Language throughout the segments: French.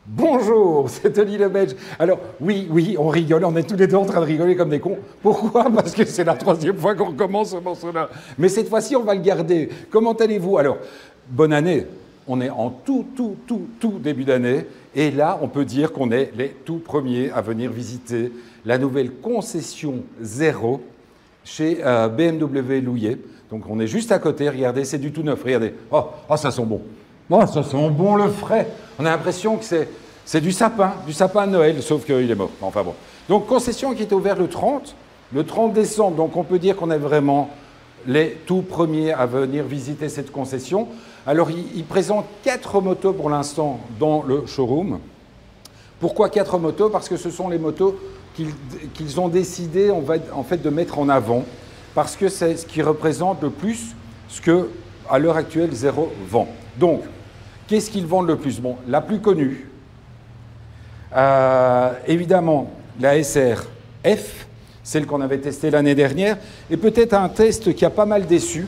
Bonjour, c'est Tony le Belge. Alors, oui, on rigole, on est tous les deux en train de rigoler comme des cons. Pourquoi? Parce que c'est la troisième fois qu'on recommence ce morceau-là. Mais cette fois-ci, on va le garder. Comment allez-vous? Alors, bonne année. On est en tout début d'année. Et là, on peut dire qu'on est les tout premiers à venir visiter la nouvelle concession Zero chez BMW Louillet. Donc, on est juste à côté. Regardez, c'est du tout neuf. Regardez. Oh, ça sent bon. Oh, ça sent bon le frais. On a l'impression que c'est du sapin de Noël, sauf qu'il est mort. Enfin bon. Donc, concession qui est ouverte le 30 décembre. Donc, on peut dire qu'on est vraiment les tout premiers à venir visiter cette concession. Alors, ils présentent 4 motos pour l'instant dans le showroom. Pourquoi 4 motos? Parce que ce sont les motos qu'ils ont décidé en fait de mettre en avant. Parce que c'est ce qui représente le plus ce que, à l'heure actuelle, Zero vend. Donc, qu'est-ce qu'ils vendent le plus? Bon, la plus connue, évidemment, la SR-F, celle qu'on avait testée l'année dernière, et peut-être un test qui a pas mal déçu,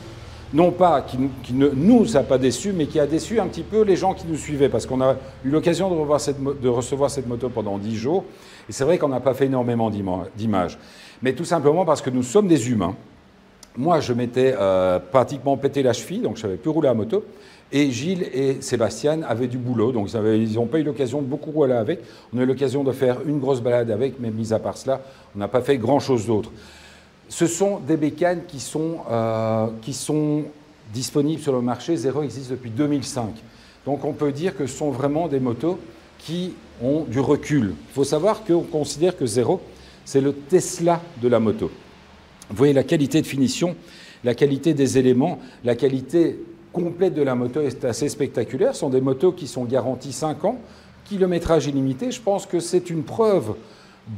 non pas qui ne nous a pas déçus, mais qui a déçu un petit peu les gens qui nous suivaient, parce qu'on a eu l'occasion de recevoir cette moto pendant 10 jours, et c'est vrai qu'on n'a pas fait énormément d'images, mais tout simplement parce que nous sommes des humains. Moi, je m'étais pratiquement pété la cheville, donc je ne savais plus rouler à moto. Et Gilles et Sébastien avaient du boulot, donc ils n'ont pas eu l'occasion de beaucoup rouler avec. On a eu l'occasion de faire une grosse balade avec, mais mis à part cela, on n'a pas fait grand-chose d'autre. Ce sont des bécanes qui sont disponibles sur le marché. Zero existe depuis 2005. Donc on peut dire que ce sont vraiment des motos qui ont du recul. Il faut savoir qu'on considère que Zero, c'est le Tesla de la moto. Vous voyez la qualité de finition, la qualité des éléments, la qualité complète de la moto est assez spectaculaire. Ce sont des motos qui sont garanties 5 ans, kilométrage illimité. Je pense que c'est une preuve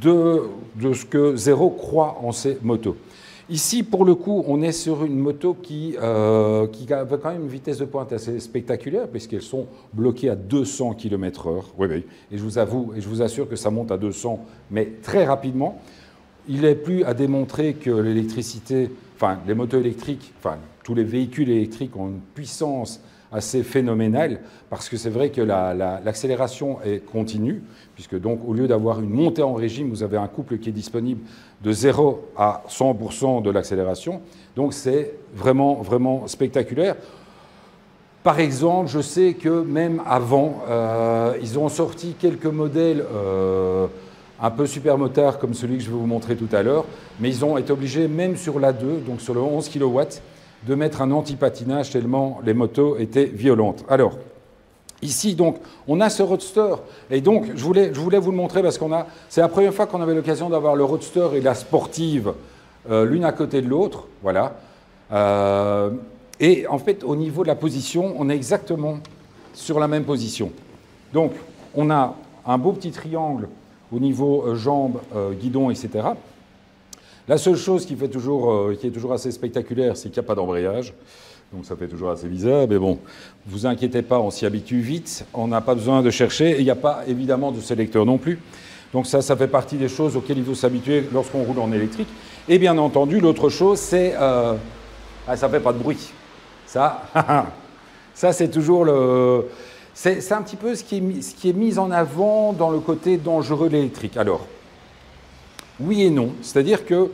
de ce que Zero croit en ces motos. Ici, pour le coup, on est sur une moto qui a quand même une vitesse de pointe assez spectaculaire, puisqu'elles sont bloquées à 200 km/h. Oui. Et je vous avoue, et je vous assure que ça monte à 200, mais très rapidement. Il n'est plus à démontrer que l'électricité, enfin les motos électriques, enfin tous les véhicules électriques ont une puissance assez phénoménale, parce que c'est vrai que l'accélération est continue, puisque donc au lieu d'avoir une montée en régime, vous avez un couple qui est disponible de 0 à 100% de l'accélération. Donc c'est vraiment spectaculaire. Par exemple, je sais que même avant, ils ont sorti quelques modèles un peu super motard comme celui que je vais vous montrer tout à l'heure, mais ils ont été obligés, même sur l'A2, donc sur le 11 kW, de mettre un anti-patinage tellement les motos étaient violentes. Alors, ici, donc, on a ce Roadster, et donc, je voulais vous le montrer parce c'est la première fois qu'on avait l'occasion d'avoir le Roadster et la sportive l'une à côté de l'autre, voilà. Et en fait, au niveau de la position, on est exactement sur la même position. Donc, on a un beau petit triangle au niveau jambes, guidon, etc. La seule chose qui est toujours assez spectaculaire, c'est qu'il n'y a pas d'embrayage. Donc ça fait toujours assez bizarre, mais bon, ne vous inquiétez pas, on s'y habitue vite. On n'a pas besoin de chercher. Et il n'y a pas évidemment de sélecteur non plus. Donc ça fait partie des choses auxquelles il faut s'habituer lorsqu'on roule en électrique. Et bien entendu, l'autre chose, c'est... ça ne fait pas de bruit. Ça c'est toujours le... C'est un petit peu ce qui est mis en avant dans le côté dangereux de l'électrique. Alors, oui et non. C'est-à-dire que,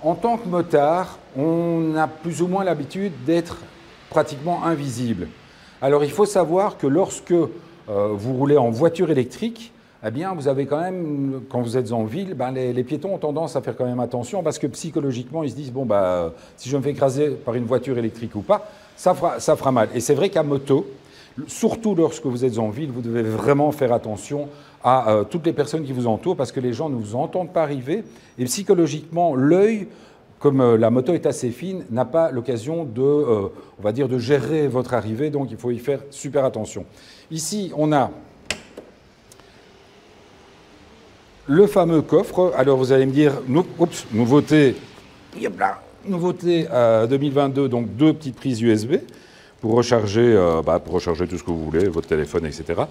en tant que motard, on a plus ou moins l'habitude d'être pratiquement invisible. Alors, il faut savoir que lorsque vous roulez en voiture électrique, eh bien, vous avez quand même, quand vous êtes en ville, les piétons ont tendance à faire quand même attention parce que psychologiquement, ils se disent, bon, si je me fais écraser par une voiture électrique ou pas, ça fera mal. Et c'est vrai qu'à moto, surtout lorsque vous êtes en ville, vous devez vraiment faire attention à toutes les personnes qui vous entourent parce que les gens ne vous entendent pas arriver et psychologiquement, l'œil, comme la moto est assez fine, n'a pas l'occasion on va dire, de gérer votre arrivée, donc il faut y faire super attention. Ici, on a le fameux coffre. Alors vous allez me dire, nouveauté 2022, donc 2 petites prises USB. Pour recharger tout ce que vous voulez, votre téléphone, etc.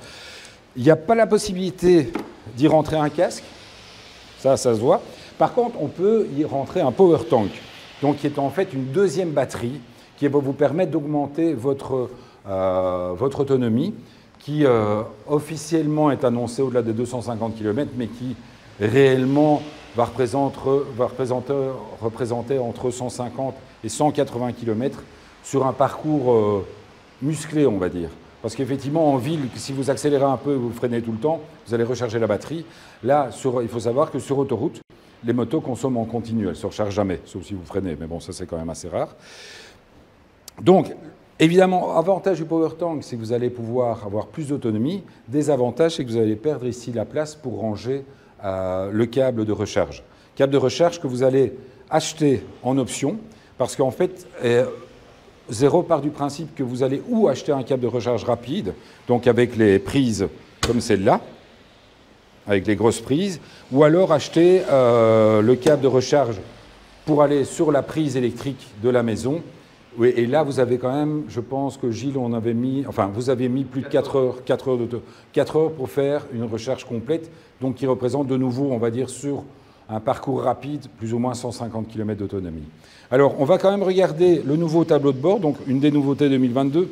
Il n'y a pas la possibilité d'y rentrer un casque, ça se voit. Par contre, on peut y rentrer un power tank, donc qui est en fait une deuxième batterie qui va vous permettre d'augmenter votre autonomie. qui officiellement est annoncé au-delà des 250 km, mais qui réellement va représenter entre 150 et 180 km sur un parcours musclé, on va dire. Parce qu'effectivement, en ville, si vous accélérez un peu et vous freinez tout le temps, vous allez recharger la batterie. Là, il faut savoir que sur autoroute, les motos consomment en continu, elles ne se rechargent jamais, sauf si vous freinez, mais bon, ça c'est quand même assez rare. Donc, évidemment, avantage du PowerTank, c'est que vous allez pouvoir avoir plus d'autonomie. Désavantage, c'est que vous allez perdre ici la place pour ranger le câble de recharge. Câble de recharge que vous allez acheter en option, parce qu'en fait, Zero part du principe que vous allez ou acheter un câble de recharge rapide, donc avec les prises comme celle-là, avec les grosses prises, ou alors acheter le câble de recharge pour aller sur la prise électrique de la maison. Oui, et là, vous avez quand même, je pense que Gilles, vous avez mis plus de 4 heures pour faire une recharge complète, donc qui représente de nouveau, on va dire, sur un parcours rapide, plus ou moins 150 km d'autonomie. Alors, on va quand même regarder le nouveau tableau de bord, donc une des nouveautés 2022.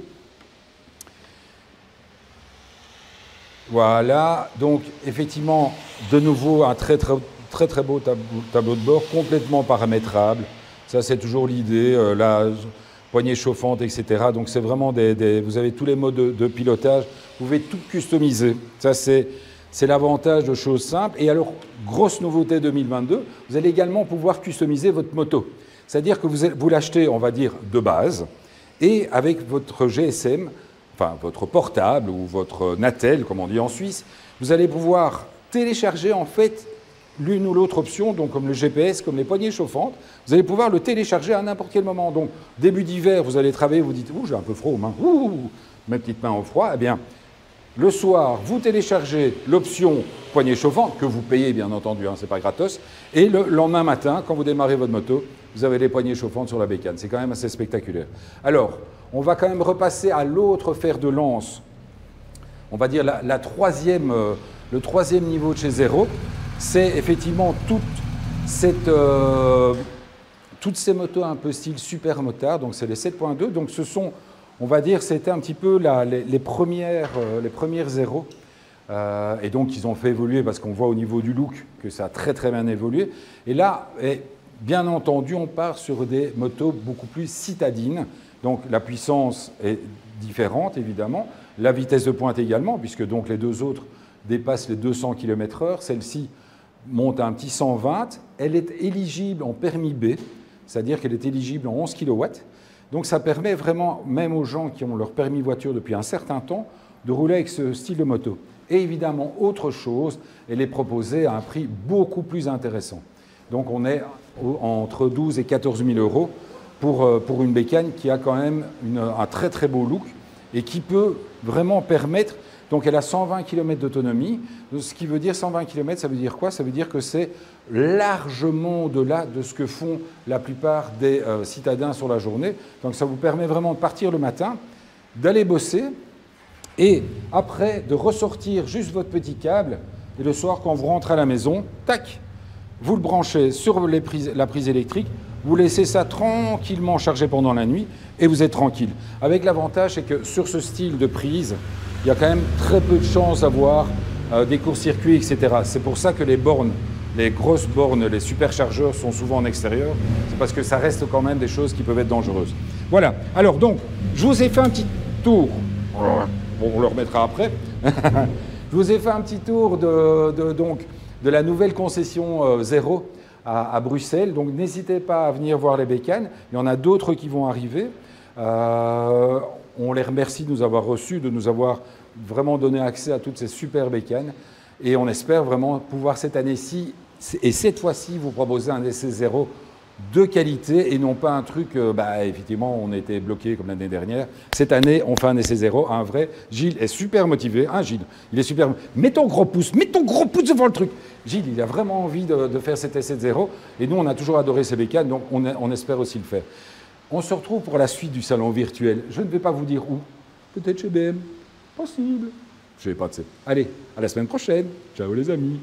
Voilà, donc effectivement, de nouveau, un très beau tableau de bord, complètement paramétrable. Ça, c'est toujours l'idée, la poignée chauffante, etc. Donc, c'est vraiment vous avez tous les modes de pilotage. Vous pouvez tout customiser. Ça, c'est l'avantage de choses simples. Et alors, grosse nouveauté 2022, vous allez également pouvoir customiser votre moto. C'est-à-dire que vous l'achetez, on va dire, de base, et avec votre GSM, enfin votre portable ou votre Natel, comme on dit en Suisse, vous allez pouvoir télécharger en fait l'une ou l'autre option, donc comme le GPS, comme les poignées chauffantes, vous allez pouvoir le télécharger à n'importe quel moment. Donc, début d'hiver, vous allez travailler, vous dites « Ouh, j'ai un peu froid aux mains, ouh, mes petites mains au froid », eh bien, le soir, vous téléchargez l'option poignée chauffante, que vous payez bien entendu, hein, c'est pas gratos, et le lendemain matin, quand vous démarrez votre moto, vous avez les poignées chauffantes sur la bécane. C'est quand même assez spectaculaire. Alors, on va quand même repasser à l'autre fer de lance, on va dire le troisième niveau de chez Zero, c'est effectivement toutes ces motos un peu style super motard, donc c'est les 7.2, donc ce sont, on va dire, c'était un petit peu les premières Zero, et donc ils ont fait évoluer, parce qu'on voit au niveau du look que ça a très bien évolué, et là, bien entendu, on part sur des motos beaucoup plus citadines, donc la puissance est différente, évidemment, la vitesse de pointe également, puisque donc les deux autres dépassent les 200 km/h, celle-ci monte à un petit 120, elle est éligible en permis B, c'est-à-dire qu'elle est éligible en 11 kW, donc ça permet vraiment, même aux gens qui ont leur permis voiture depuis un certain temps, de rouler avec ce style de moto. Et évidemment, autre chose, elle est proposée à un prix beaucoup plus intéressant. Donc on est entre 12 et 14 000 euros pour une bécane qui a quand même un très beau look et qui peut vraiment permettre. Donc elle a 120 km d'autonomie, ce qui veut dire 120 km, ça veut dire quoi? Ça veut dire que c'est largement au-delà de ce que font la plupart des citadins sur la journée. Donc ça vous permet vraiment de partir le matin, d'aller bosser et après de ressortir juste votre petit câble et le soir quand vous rentrez à la maison, tac, vous le branchez sur la prise électrique, vous laissez ça tranquillement charger pendant la nuit et vous êtes tranquille. Avec l'avantage, c'est que sur ce style de prise, il y a quand même très peu de chances d'avoir des courts-circuits, etc. C'est pour ça que les bornes, les grosses bornes, les superchargeurs sont souvent en extérieur. C'est parce que ça reste quand même des choses qui peuvent être dangereuses. Voilà. Alors donc, je vous ai fait un petit tour. On le remettra après. Je vous ai fait un petit tour de la nouvelle concession Zero à Bruxelles. Donc n'hésitez pas à venir voir les bécanes. Il y en a d'autres qui vont arriver. On les remercie de nous avoir reçus, de nous avoir vraiment donné accès à toutes ces super bécanes. Et on espère vraiment pouvoir cette année-ci, et cette fois-ci, vous proposer un essai Zero de qualité et non pas un truc, effectivement, on était bloqué comme l'année dernière. Cette année, on fait un essai Zero, un vrai. Gilles est super motivé. Hein, Gilles, il est super. Mets ton gros pouce devant le truc. Gilles, il a vraiment envie de faire cet essai Zero. Et nous, on a toujours adoré ces bécanes, donc on espère aussi le faire. On se retrouve pour la suite du salon virtuel. Je ne vais pas vous dire où. Peut-être chez BM. Possible. Je ne sais pas. Allez, à la semaine prochaine. Ciao les amis.